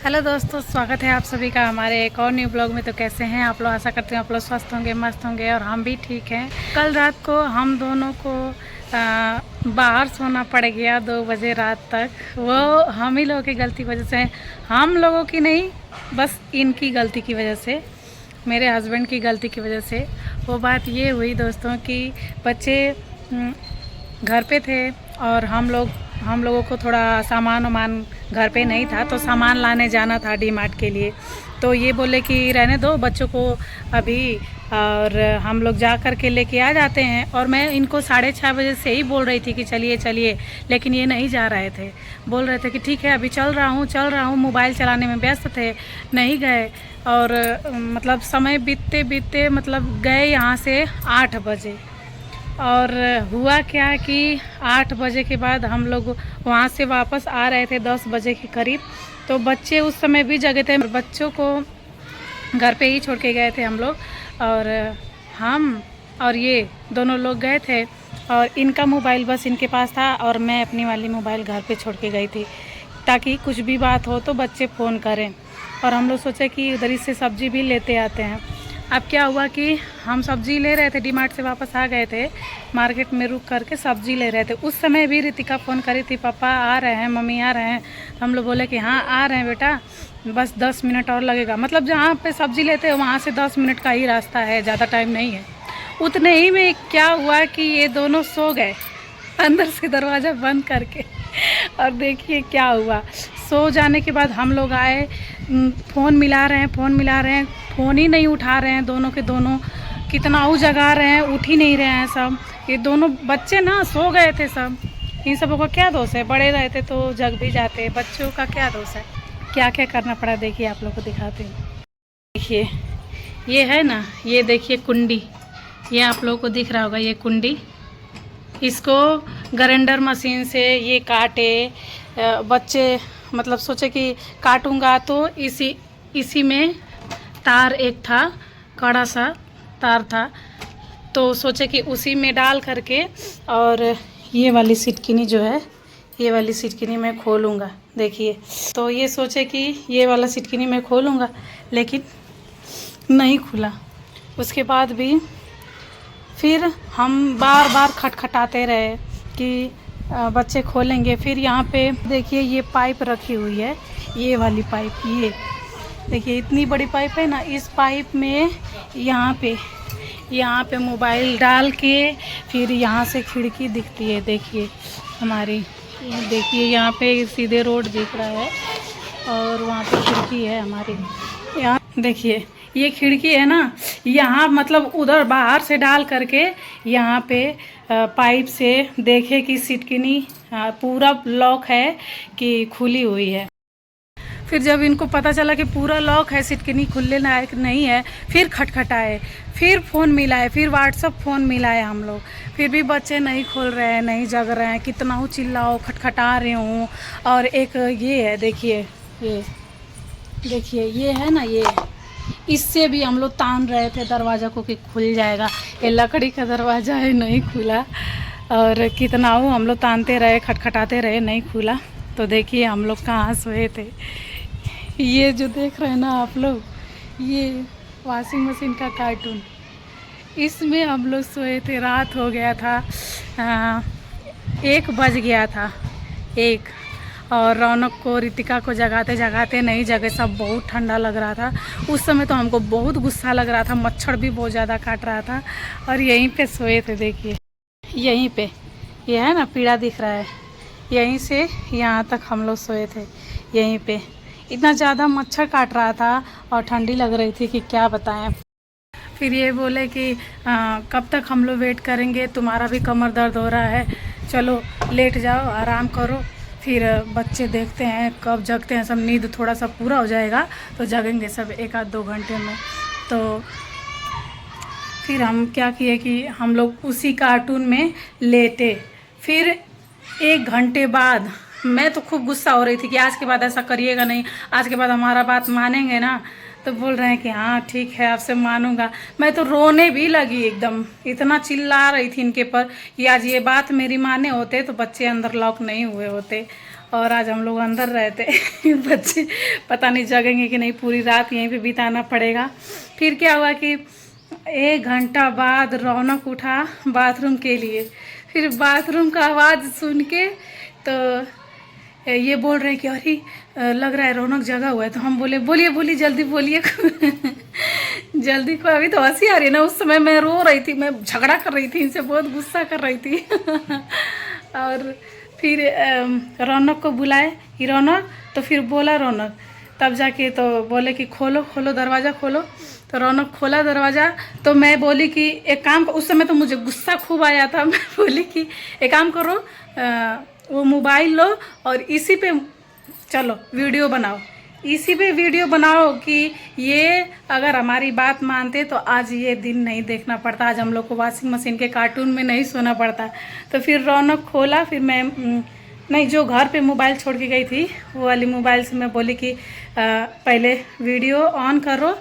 Hello दोस्तों, स्वागत है आप सभी का हमारे एक और न्यू ब्लॉग में। तो कैसे हैं आप लोग? आशा करते हैं आप लोग स्वस्थ होंगे, मस्त होंगे और हम भी ठीक हैं। कल रात को हम दोनों को बाहर सोना पड़ गया 2 बजे रात तक। वो हम ही लोगों की गलती की वजह से, हम लोगों की नहीं, बस इनकी गलती की वजह से, मेरे हस्बैंड की गलती की वजह से। वो बात ये हुई दोस्तों कि बच्चे घर पे थे और हम लोगों को थोड़ा सामान वामान घर पे नहीं था, तो सामान लाने जाना था डी मार्ट के लिए। तो ये बोले कि रहने दो बच्चों को अभी, और हम लोग जा कर के लेके आ जाते हैं। और मैं इनको 6:30 बजे से ही बोल रही थी कि चलिए चलिए, लेकिन ये नहीं जा रहे थे। बोल रहे थे कि ठीक है अभी चल रहा हूँ, मोबाइल चलाने में व्यस्त थे, नहीं गए। और मतलब समय बीतते बीतते मतलब गए यहाँ से 8 बजे। और हुआ क्या कि 8 बजे के बाद हम लोग वहाँ से वापस आ रहे थे 10 बजे के करीब। तो बच्चे उस समय भी जगे थे, बच्चों को घर पे ही छोड़ के गए थे हम लोग। और हम और ये दोनों लोग गए थे, और इनका मोबाइल बस इनके पास था और मैं अपनी वाली मोबाइल घर पे छोड़ के गई थी, ताकि कुछ भी बात हो तो बच्चे फ़ोन करें। और हम लोग सोचे कि उधर ही से सब्ज़ी भी लेते आते हैं। अब क्या हुआ कि हम सब्ज़ी ले रहे थे, डी मार्ट से वापस आ गए थे, मार्केट में रुक करके सब्ज़ी ले रहे थे। उस समय भी रितिका फ़ोन करी थी, पापा आ रहे हैं, मम्मी आ रहे हैं। हम लोग बोले कि हाँ आ रहे हैं बेटा, बस 10 मिनट और लगेगा। मतलब जहाँ पे सब्ज़ी लेते हैं वहाँ से 10 मिनट का ही रास्ता है, ज़्यादा टाइम नहीं है। उतने ही में क्या हुआ कि ये दोनों सो गए अंदर से दरवाज़ा बंद करके। और देखिए क्या हुआ, सो जाने के बाद हम लोग आए, फ़ोन मिला रहे हैं, फ़ोन ही नहीं उठा रहे हैं दोनों के दोनों। कितना वो जगा रहे हैं, उठ ही नहीं रहे हैं सब। ये दोनों बच्चे ना सो गए थे सब। इन सबों का क्या दोष है? बड़े रहते तो जग भी जाते, बच्चों का क्या दोष है? क्या क्या करना पड़ा देखिए, आप लोग को दिखाते हैं। देखिए ये है ना, ये देखिए कुंडी, ये आप लोगों को दिख रहा होगा, ये कुंडी। इसको ग्राइंडर मशीन से ये काटे। बच्चे मतलब सोचे कि काटूंगा तो इसी में तार एक था, कड़ा सा तार था, तो सोचे कि उसी में डाल करके, और ये वाली सिटकिनी जो है, ये वाली सिटकिनी मैं खोलूँगा। देखिए, तो ये सोचे कि ये वाला सिटकिनी मैं खोलूँगा, लेकिन नहीं खुला। उसके बाद भी फिर हम बार बार खटखटाते रहे कि बच्चे खोलेंगे। फिर यहाँ पे देखिए ये पाइप रखी हुई है, ये वाली पाइप, ये देखिए इतनी बड़ी पाइप है ना। इस पाइप में यहाँ पे मोबाइल डाल के, फिर यहाँ से खिड़की दिखती है, देखिए हमारी, देखिए यहाँ पे सीधे रोड दिख रहा है और वहाँ पे खिड़की है हमारी। यहाँ देखिए ये खिड़की है ना, यहाँ मतलब उधर बाहर से डाल करके यहाँ पे पाइप से देखे कि सिटकिनी पूरा लॉक है कि खुली हुई है। फिर जब इनको पता चला कि पूरा लॉक है, सिटकिनी खुलने लायक नहीं है, फिर खटखटाए, फिर फ़ोन मिलाए, फिर व्हाट्सअप फ़ोन मिलाए हम लोग। फिर भी बच्चे नहीं खोल रहे हैं, नहीं जग रहे हैं। कितना हूँ चिल्लाओ, खटखटा रहे हूँ। और एक ये है, देखिए ये देखिए ये है ना, ये इससे भी हम लोग तान रहे थे दरवाज़ा को कि खुल जाएगा। ये लकड़ी का दरवाज़ा है, नहीं खुला। और कितना वो हम लोग तानते रहे, खटखटाते रहे, नहीं खुला। तो देखिए हम लोग कहाँ सोए थे। ये जो देख रहे हैं ना आप लोग, ये वॉशिंग मशीन का कार्टून, इसमें हम लोग सोए थे। रात हो गया था, 1 बज गया था, 1। और रौनक को, रितिका को जगाते जगाते नहीं जगे सब। बहुत ठंडा लग रहा था उस समय, तो हमको बहुत गुस्सा लग रहा था, मच्छर भी बहुत ज़्यादा काट रहा था। और यहीं पे सोए थे, देखिए यहीं पे, ये है ना पीड़ा दिख रहा है, यहीं से यहाँ तक हम लोग सोए थे। यहीं पे इतना ज़्यादा मच्छर काट रहा था और ठंडी लग रही थी कि क्या बताएं। फिर ये बोले कि कब तक हम लोग वेट करेंगे, तुम्हारा भी कमर दर्द हो रहा है, चलो लेट जाओ, आराम करो। फिर बच्चे देखते हैं कब जगते हैं सब। नींद थोड़ा सा पूरा हो जाएगा तो जगेंगे सब 1 आध 2 घंटे में। तो फिर हम क्या किए कि हम लोग उसी कार्टून में लेटे। फिर 1 घंटे बाद मैं तो खूब गुस्सा हो रही थी कि आज के बाद ऐसा करिएगा नहीं, आज के बाद हमारा बात मानेंगे ना। तो बोल रहे हैं कि हाँ ठीक है आपसे मानूंगा। मैं तो रोने भी लगी एकदम, इतना चिल्ला रही थी इनके पर कि आज ये बात मेरी माने होते तो बच्चे अंदर लॉक नहीं हुए होते। और आज हम लोग अंदर रहते बच्चे पता नहीं जगेंगे कि नहीं, पूरी रात यहीं पे बिताना पड़ेगा। फिर क्या हुआ कि 1 घंटा बाद रौनक उठा बाथरूम के लिए। फिर बाथरूम का आवाज़ सुन के तो ये बोल रहे हैं कि अरे लग रहा है रौनक जगा हुआ है। तो हम बोले बोलिए बोलिए जल्दी बोलिए जल्दी को। अभी तो हंसी आ रही है ना, उस समय मैं रो रही थी, मैं झगड़ा कर रही थी इनसे, बहुत गुस्सा कर रही थी और फिर रौनक को बुलाए कि रौनक, तो फिर बोला रौनक, तब जाके तो बोले कि खोलो खोलो दरवाज़ा खोलो। तो रौनक खोला दरवाज़ा। तो मैं बोली कि एक काम, उस समय तो मुझे गुस्सा खूब आया था। मैं बोली कि एक काम करो, वो मोबाइल लो और इसी पे चलो वीडियो बनाओ, इसी पे वीडियो बनाओ कि ये अगर हमारी बात मानते तो आज ये दिन नहीं देखना पड़ता, आज हम लोग को वॉशिंग मशीन के कार्टून में नहीं सोना पड़ता। तो फिर रौनक खोला। फिर मैं नहीं, जो घर पे मोबाइल छोड़ के गई थी वो वाली मोबाइल से मैं बोली कि पहले वीडियो ऑन करो,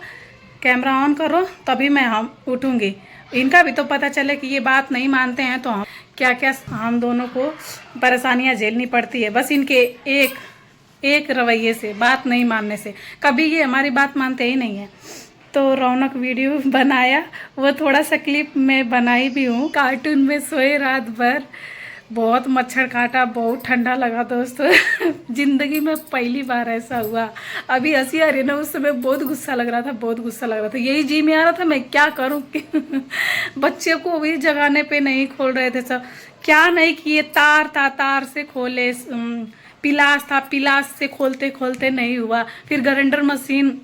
कैमरा ऑन करो, तभी मैं हम उठूँगी। इनका भी तो पता चले कि ये बात नहीं मानते हैं तो हम क्या क्या हम दोनों को परेशानियां झेलनी पड़ती है, बस इनके एक रवैये से, बात नहीं मानने से। कभी ये हमारी बात मानते ही नहीं है। तो रौनक वीडियो बनाया, वो थोड़ा सा क्लिप में बनाई भी हूँ। कार्टून में सोए रात भर, बहुत मच्छर काटा, बहुत ठंडा लगा दोस्तों ज़िंदगी में पहली बार ऐसा हुआ। अभी हंसी आ रही है ना, उस समय बहुत गुस्सा लग रहा था, बहुत गुस्सा लग रहा था। यही जी में आ रहा था मैं क्या करूँ बच्चे को भी जगाने पे नहीं खोल रहे थे सब, क्या नहीं किए। तार था, तार से खोले, पिलास था, पिलास से खोलते खोलते नहीं हुआ। फिर ग्राइंडर मशीन,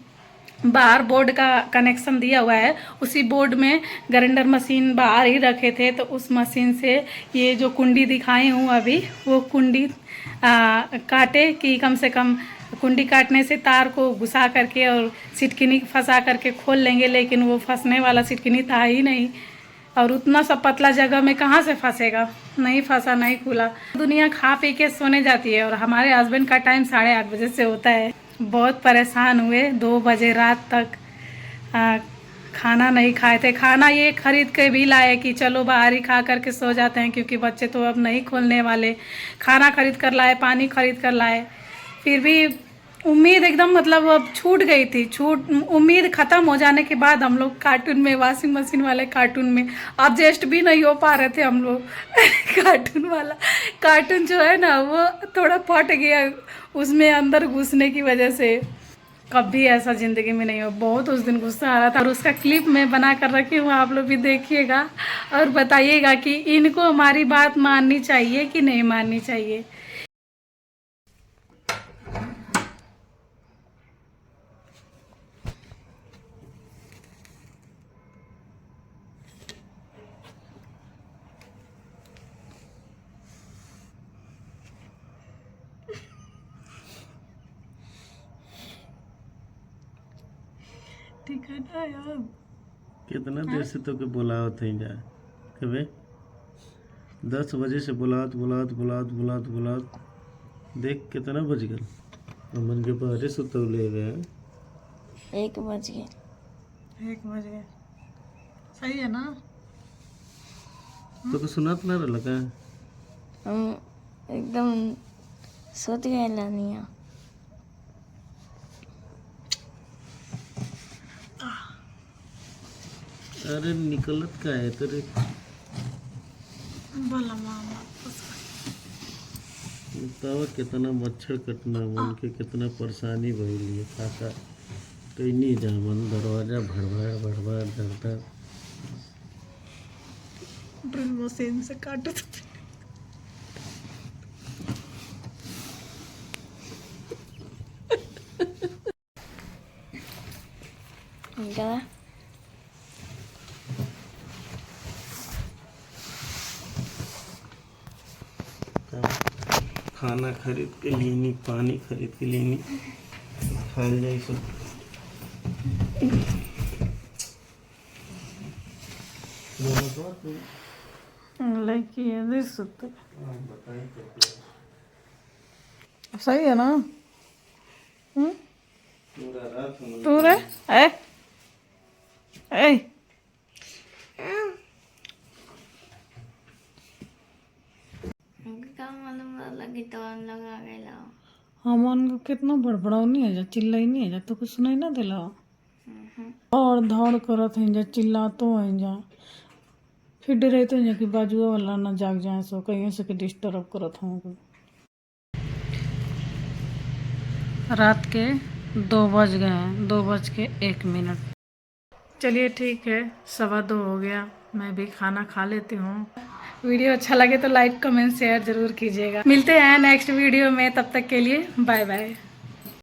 बाहर बोर्ड का कनेक्शन दिया हुआ है, उसी बोर्ड में ग्राइंडर मशीन बाहर ही रखे थे। तो उस मशीन से ये जो कुंडी दिखाई हूँ अभी, वो कुंडी काटे कि कम से कम कुंडी काटने से तार को घुसा करके और सिटकिनी फंसा करके खोल लेंगे, लेकिन वो फंसने वाला सिटकिनी था ही नहीं। और उतना सा पतला जगह में कहाँ से फंसेगा, नहीं फंसा, नहीं खुला। दुनिया खा पी के सोने जाती है और हमारे हस्बैंड का टाइम 8:30 बजे से होता है। बहुत परेशान हुए, 2 बजे रात तक खाना नहीं खाए थे। खाना ये खरीद के भी लाए कि चलो बाहर ही खा करके सो जाते हैं, क्योंकि बच्चे तो अब नहीं खोलने वाले। खाना खरीद कर लाए, पानी खरीद कर लाए, फिर भी उम्मीद एकदम मतलब अब छूट गई थी। उम्मीद ख़त्म हो जाने के बाद हम लोग कार्टून में, वॉशिंग मशीन वाले कार्टून में एडजस्ट भी नहीं हो पा रहे थे हम लोग कार्टून वाला, कार्टून जो है ना वो थोड़ा फट गया उसमें अंदर घुसने की वजह से। कभी ऐसा ज़िंदगी में नहीं हो, बहुत उस दिन गुस्सा आ रहा था। और उसका क्लिप मैं बना कर रखी हूँ, आप लोग भी देखिएगा और बताइएगा कि इनको हमारी बात माननी चाहिए कि नहीं माननी चाहिए। ठीक है ना यार, कितना देर से तो के बुलावत है जा कबे 10 बजे से बुलावत देख कितना बज गल। अमन के पहले सुतौले गए 1 बज गए। 1 बज गए, सही है ना। तो के सुनात ना रहल का? हम एकदम सोच गए लानिया। अरे निकलत का है तेरे, बोला मामा बतावा कितना मच्छर कटना, मन के कितना परेशानी भइली है। काका तो नहीं जा मन, दरवाजा भड़बड़ धड़ ड्रिल मशीन से काटो क्या खाना खरीद के लेनी, पानी खरीद के लेनी, खाए जाए सब। लड़की है सुते, सही है ना। तू रे ए का मालूम लगी तो लगा गया। कितना बड़बड़ाओ नहीं है जा, चिल्लाई नहीं है जा, तो कुछ सुनाई ना दिला और धौड़ करत है जा, चिल्ला तो है जा, फिर डरे तो है कि बाजुआ वाला ना जाग जाए सो कहीं से डिस्टर्ब करत हूँ। रात के 2 बज गए हैं, 2:01। चलिए ठीक है, 2:15 हो गया, मैं भी खाना खा लेती हूँ। वीडियो अच्छा लगे तो लाइक कमेंट शेयर जरूर कीजिएगा। मिलते हैं नेक्स्ट वीडियो में, तब तक के लिए बाय बाय।